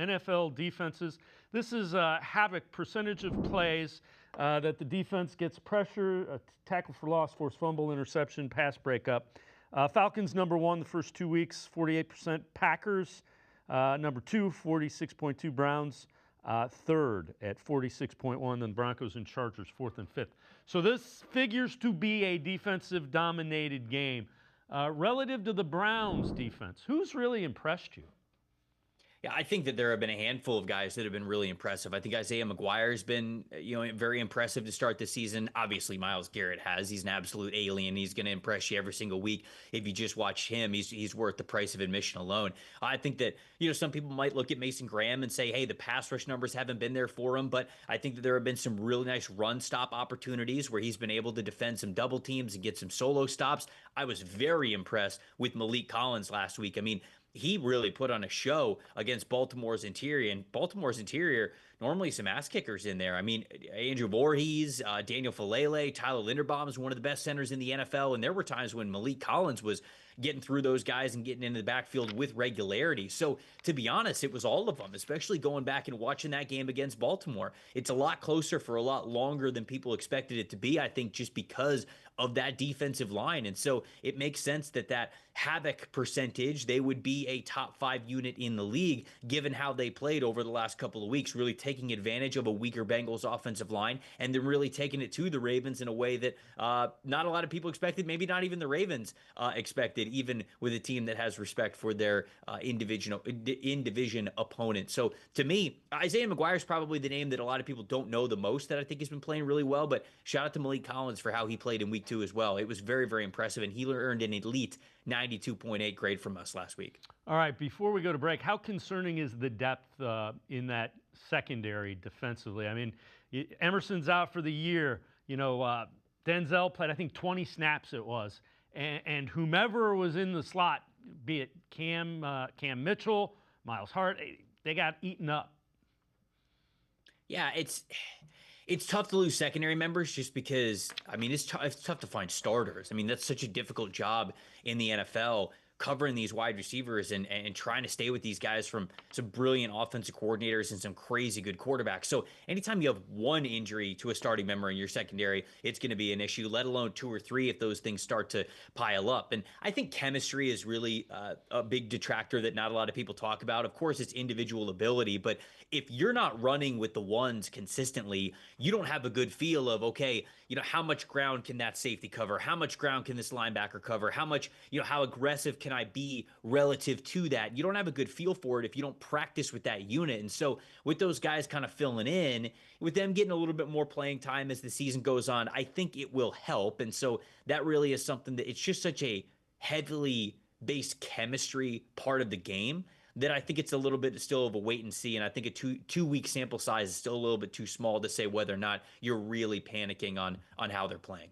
NFL defenses. This is havoc percentage of plays that the defense gets pressure, tackle for loss, forced fumble, interception, pass breakup. Falcons number 1 the first 2 weeks, 48%. Packers number 2, 46.2. Browns third at 46.1. Then Broncos and Chargers 4th and 5th. So this figures to be a defensive dominated game. Relative to the Browns defense, who's really impressed you? Yeah, I think that there have been a handful of guys that have been really impressive. I think Isaiah McGuire has been, very impressive to start the season. Obviously, Myles Garrett has. He's an absolute alien. He's going to impress you every single week. If you just watch him, he's worth the price of admission alone. I think that, some people might look at Mason Graham and say, hey, the pass rush numbers haven't been there for him, but I think that there have been some really nice run stop opportunities where he's been able to defend some double teams and get some solo stops. I was very impressed with Malik Collins last week. I mean, he really put on a show against Baltimore's interior, and Baltimore's interior, normally some ass kickers in there. I mean, Andrew Voorhees, Daniel Falele, Tyler Linderbaum is one of the best centers in the NFL, and there were times when Malik Collins was getting through those guys and getting into the backfield with regularity. So, to be honest, it was all of them, especially going back and watching that game against Baltimore. It's a lot closer for a lot longer than people expected it to be, I think, just because of that defensive line. And so it makes sense that havoc percentage, they would be a top 5 unit in the league, given how they played over the last couple of weeks, really taking advantage of a weaker Bengals offensive line, and then really taking it to the Ravens in a way that not a lot of people expected, maybe not even the Ravens expected, even with a team that has respect for their in-division opponent. So to me, Isaiah McGuire is probably the name that a lot of people don't know the most that I think has been playing really well, but shout out to Malik Collins for how he played in week 2 as well. It was very, very impressive, and he earned an elite 92.8 grade from us last week. All right, before we go to break, how concerning is the depth in that secondary defensively? I mean, Emerson's out for the year. Denzel played, I think, 20 snaps it was. And whomever was in the slot, be it Cam Mitchell, Miles Hart, they got eaten up. Yeah, it's tough to lose secondary members just because, I mean, it's tough to find starters. I mean, that's such a difficult job in the NFL, covering these wide receivers and trying to stay with these guys from some brilliant offensive coordinators and some crazy good quarterbacks. So anytime you have one injury to a starting member in your secondary, it's going to be an issue, let alone 2 or 3 if those things start to pile up. And I think chemistry is really a big detractor that not a lot of people talk about. Of course, it's individual ability, but if you're not running with the ones consistently, you don't have a good feel of, okay, how much ground can that safety cover? How much ground can this linebacker cover? How much, how aggressive can I be relative to that? You don't have a good feel for it if you don't practice with that unit. And so with those guys kind of filling in, with them getting a little bit more playing time as the season goes on, I think it will help. And so that really is something that it's just such a heavily based chemistry part of the game that I think it's a little bit still of a wait and see. And I think a two-week sample size is still a little bit too small to say whether or not you're really panicking on how they're playing.